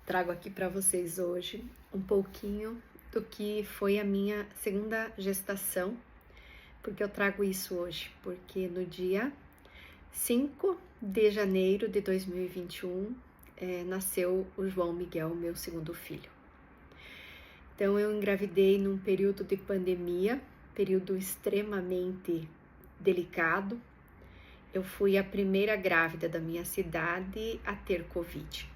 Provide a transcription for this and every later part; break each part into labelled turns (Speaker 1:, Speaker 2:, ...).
Speaker 1: Trago aqui para vocês hoje um pouquinho do que foi a minha segunda gestação, porque eu trago isso hoje, porque no dia 5 de janeiro de 2021 nasceu o João Miguel, meu segundo filho. Então eu engravidei num período de pandemia, período extremamente delicado. Eu fui a primeira grávida da minha cidade a ter Covid.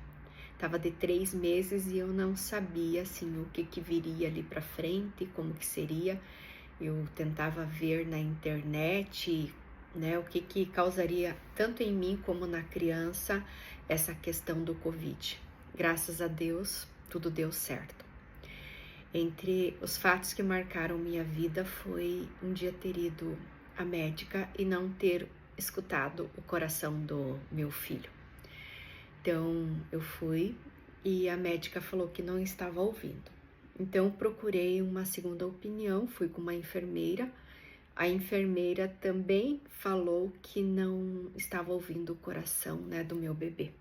Speaker 1: Tava de 3 meses e eu não sabia assim o que viria ali para frente, como que seria. Eu tentava ver na internet, né, o que causaria tanto em mim como na criança essa questão do Covid. Graças a Deus, tudo deu certo. Entre os fatos que marcaram minha vida foi um dia ter ido à médica e não ter escutado o coração do meu filho. Então, eu fui e a médica falou que não estava ouvindo. Então, procurei uma segunda opinião, fui com uma enfermeira. A enfermeira também falou que não estava ouvindo o coração, né, do meu bebê.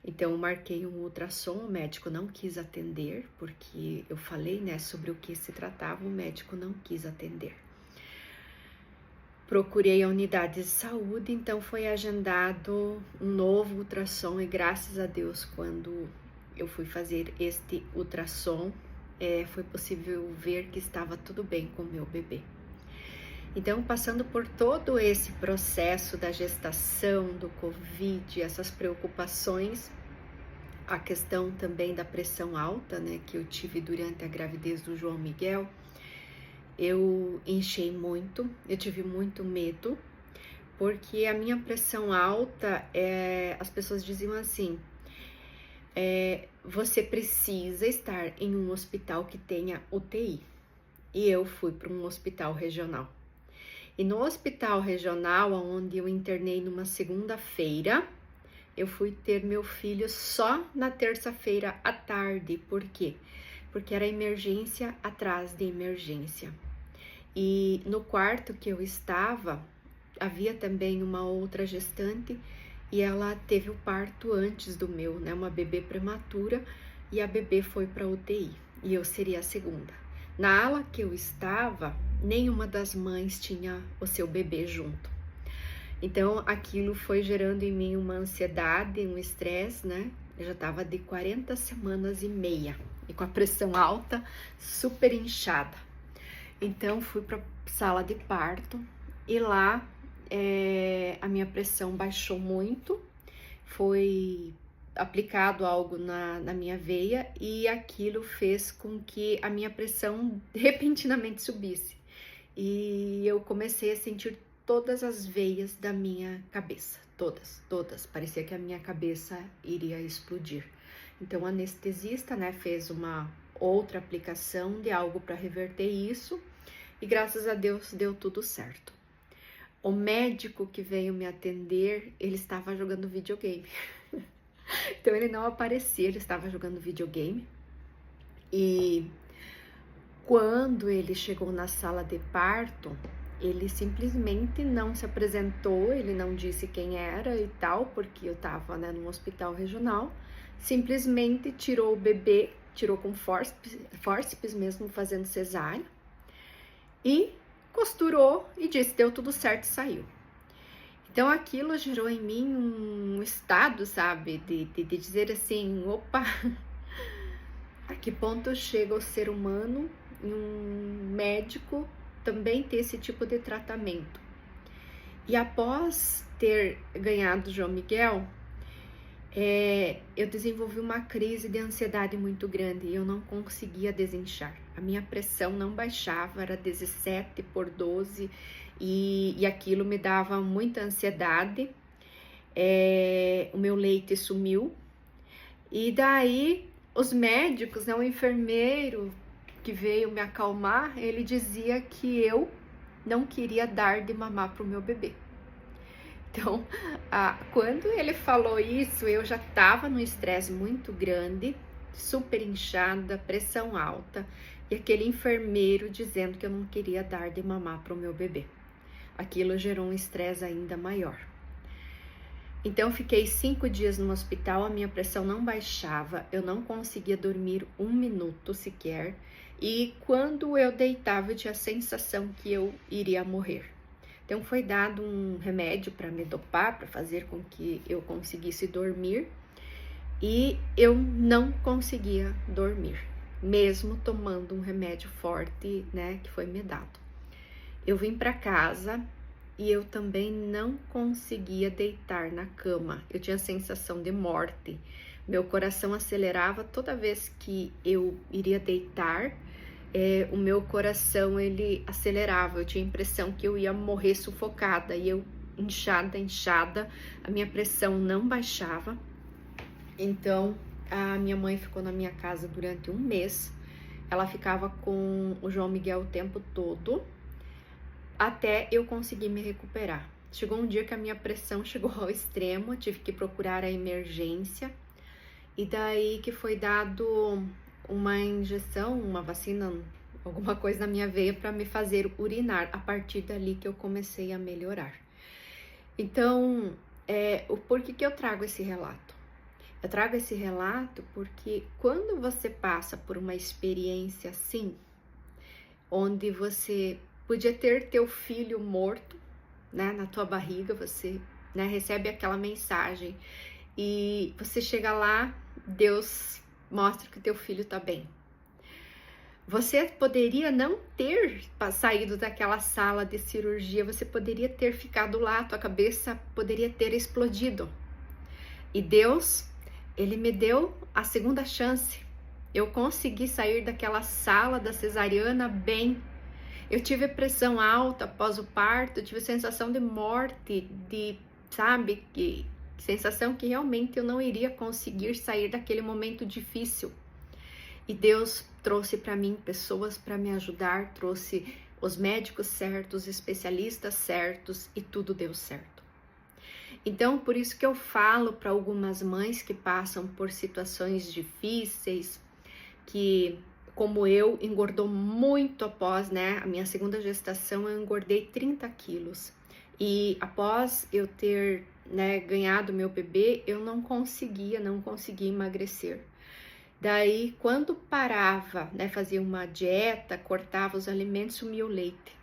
Speaker 1: Então, marquei um ultrassom, o médico não quis atender, porque eu falei, né, sobre o que se tratava, o médico não quis atender. Procurei a unidade de saúde, então foi agendado um novo ultrassom e graças a Deus, quando eu fui fazer este ultrassom, foi possível ver que estava tudo bem com o meu bebê. Então, passando por todo esse processo da gestação, do Covid, essas preocupações, a questão também da pressão alta, né, que eu tive durante a gravidez do João Miguel, eu enchei muito, eu tive muito medo, porque a minha pressão alta, as pessoas diziam assim, você precisa estar em um hospital que tenha UTI. E eu fui para um hospital regional. E no hospital regional, onde eu internei numa segunda-feira, eu fui ter meu filho só na terça-feira à tarde. Por quê? Porque era emergência atrás de emergência. E no quarto que eu estava, havia também uma outra gestante e ela teve o parto antes do meu, né? Uma bebê prematura e a bebê foi para UTI e eu seria a segunda. Na ala que eu estava, nenhuma das mães tinha o seu bebê junto. Então aquilo foi gerando em mim uma ansiedade, um estresse, né? Eu já estava de 40 semanas e meia e com a pressão alta, super inchada. Então fui para sala de parto e lá a minha pressão baixou muito, foi aplicado algo na minha veia e aquilo fez com que a minha pressão repentinamente subisse. E eu comecei a sentir todas as veias da minha cabeça, todas. Parecia que a minha cabeça iria explodir. Então o anestesista, né, fez uma outra aplicação de algo para reverter isso e graças a Deus deu tudo certo. O médico que veio me atender, ele estava jogando videogame. Então ele não aparecia, ele estava jogando videogame. E quando ele chegou na sala de parto, ele simplesmente não se apresentou, ele não disse quem era e tal, porque eu estava, né, num hospital regional. Simplesmente tirou o bebê, tirou com fórceps mesmo, fazendo cesárea. E costurou e disse, deu tudo certo e saiu. Então aquilo gerou em mim um estado, sabe, de dizer assim, opa, a que ponto chega o ser humano e um médico também ter esse tipo de tratamento. E após ter ganhado o João Miguel, eu desenvolvi uma crise de ansiedade muito grande e eu não conseguia desinchar. A minha pressão não baixava, era 17/12 e aquilo me dava muita ansiedade. O meu leite sumiu e daí os médicos, né, o enfermeiro que veio me acalmar, ele dizia que eu não queria dar de mamar para o meu bebê. Então, quando ele falou isso, eu já estava num estresse muito grande, super inchada, pressão alta, e aquele enfermeiro dizendo que eu não queria dar de mamar para o meu bebê. Aquilo gerou um estresse ainda maior. Então, eu fiquei 5 dias no hospital, a minha pressão não baixava, eu não conseguia dormir 1 minuto sequer, e quando eu deitava, eu tinha a sensação que eu iria morrer. Então, foi dado um remédio para me dopar, para fazer com que eu conseguisse dormir, e eu não conseguia dormir, mesmo tomando um remédio forte, né, que foi me dado. Eu vim para casa e eu também não conseguia deitar na cama. Eu tinha a sensação de morte. Meu coração acelerava toda vez que eu iria deitar. O meu coração ele acelerava. Eu tinha a impressão que eu ia morrer sufocada. E eu inchada, a minha pressão não baixava. Então a minha mãe ficou na minha casa durante 1 mês. Ela ficava com o João Miguel o tempo todo, até eu conseguir me recuperar. Chegou um dia que a minha pressão chegou ao extremo, tive que procurar a emergência, e daí que foi dado uma injeção, uma vacina, alguma coisa na minha veia para me fazer urinar. A partir dali que eu comecei a melhorar. Então, por que eu trago esse relato? Eu trago esse relato porque quando você passa por uma experiência assim, onde você podia ter teu filho morto, né, na tua barriga, você, né, recebe aquela mensagem e você chega lá, Deus mostra que teu filho tá bem. Você poderia não ter saído daquela sala de cirurgia, você poderia ter ficado lá, tua cabeça poderia ter explodido. E Deus, Ele me deu a segunda chance. Eu consegui sair daquela sala da cesariana bem. Eu tive pressão alta após o parto, tive sensação de morte, sabe, que sensação que realmente eu não iria conseguir sair daquele momento difícil. E Deus trouxe para mim pessoas para me ajudar, trouxe os médicos certos, os especialistas certos, e tudo deu certo. Então, por isso que eu falo para algumas mães que passam por situações difíceis, que, como eu, engordou muito após, né, a minha segunda gestação, eu engordei 30 quilos. E após eu ter, né, ganhado meu bebê, eu não conseguia emagrecer. Daí, quando parava, né, fazia uma dieta, cortava os alimentos, sumia o leite.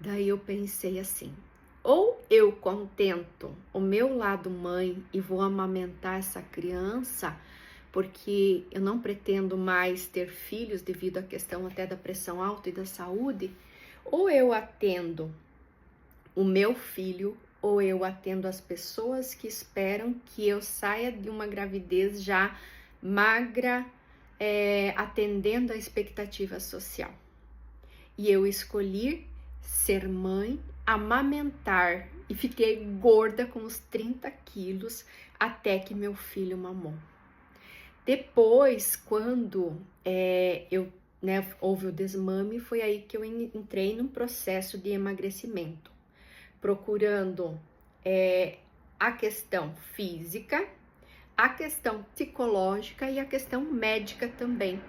Speaker 1: Daí eu pensei assim, ou eu contento o meu lado mãe e vou amamentar essa criança, porque eu não pretendo mais ter filhos devido à questão até da pressão alta e da saúde, ou eu atendo o meu filho, ou eu atendo as pessoas que esperam que eu saia de uma gravidez já magra, atendendo a expectativa social. E eu escolhi ser mãe, amamentar, e fiquei gorda com os 30 quilos até que meu filho mamou. Depois, quando houve o desmame, foi aí que eu entrei num processo de emagrecimento, procurando a questão física, a questão psicológica e a questão médica também,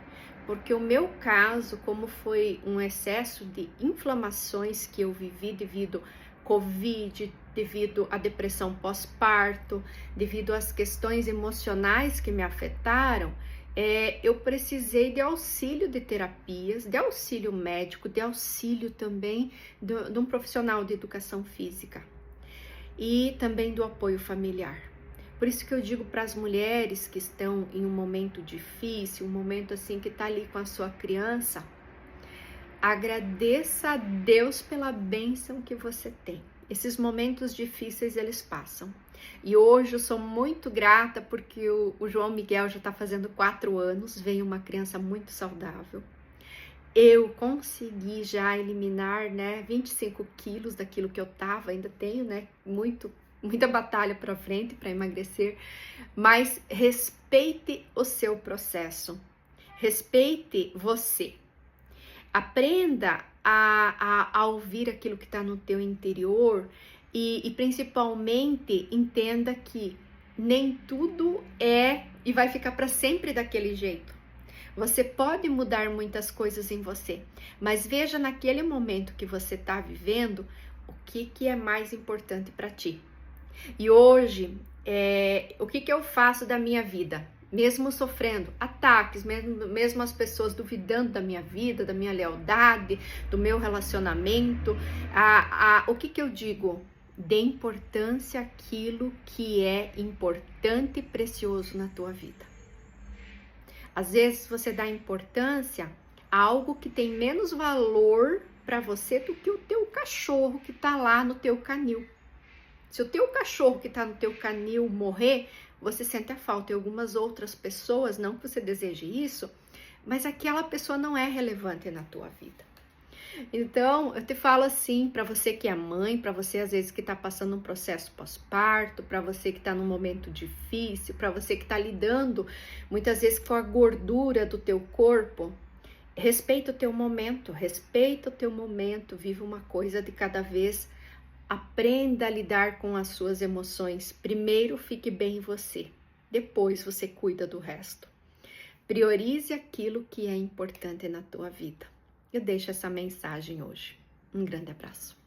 Speaker 1: porque o meu caso, como foi um excesso de inflamações que eu vivi devido Covid, devido à depressão pós-parto, devido às questões emocionais que me afetaram, eu precisei de auxílio de terapias, de auxílio médico, de auxílio também de um profissional de educação física e também do apoio familiar. Por isso que eu digo para as mulheres que estão em um momento difícil, um momento assim que está ali com a sua criança, agradeça a Deus pela bênção que você tem. Esses momentos difíceis, eles passam. E hoje eu sou muito grata porque o João Miguel já está fazendo 4 anos, veio uma criança muito saudável. Eu consegui já eliminar, né, 25 quilos daquilo que eu estava, ainda tenho, né, muita batalha para frente para emagrecer, mas respeite o seu processo, respeite você. Aprenda a ouvir aquilo que está no teu interior e principalmente entenda que nem tudo é e vai ficar para sempre daquele jeito. Você pode mudar muitas coisas em você, mas veja naquele momento que você está vivendo o que é mais importante para ti. E hoje O que eu faço da minha vida? Mesmo sofrendo ataques, mesmo as pessoas duvidando da minha vida, da minha lealdade, do meu relacionamento, o que eu digo? Dê importância àquilo que é importante e precioso na tua vida. Às vezes você dá importância a algo que tem menos valor para você do que o teu cachorro que tá lá no teu canil. Se o teu cachorro que tá no teu canil morrer, você sente a falta. E algumas outras pessoas, não que você deseje isso, mas aquela pessoa não é relevante na tua vida. Então, eu te falo assim, para você que é mãe, para você às vezes que tá passando um processo pós-parto, para você que tá num momento difícil, para você que tá lidando muitas vezes com a gordura do teu corpo, respeita o teu momento, viva uma coisa de cada vez. Aprenda a lidar com as suas emoções. Primeiro fique bem em você, depois você cuida do resto. Priorize aquilo que é importante na tua vida. Eu deixo essa mensagem hoje. Um grande abraço.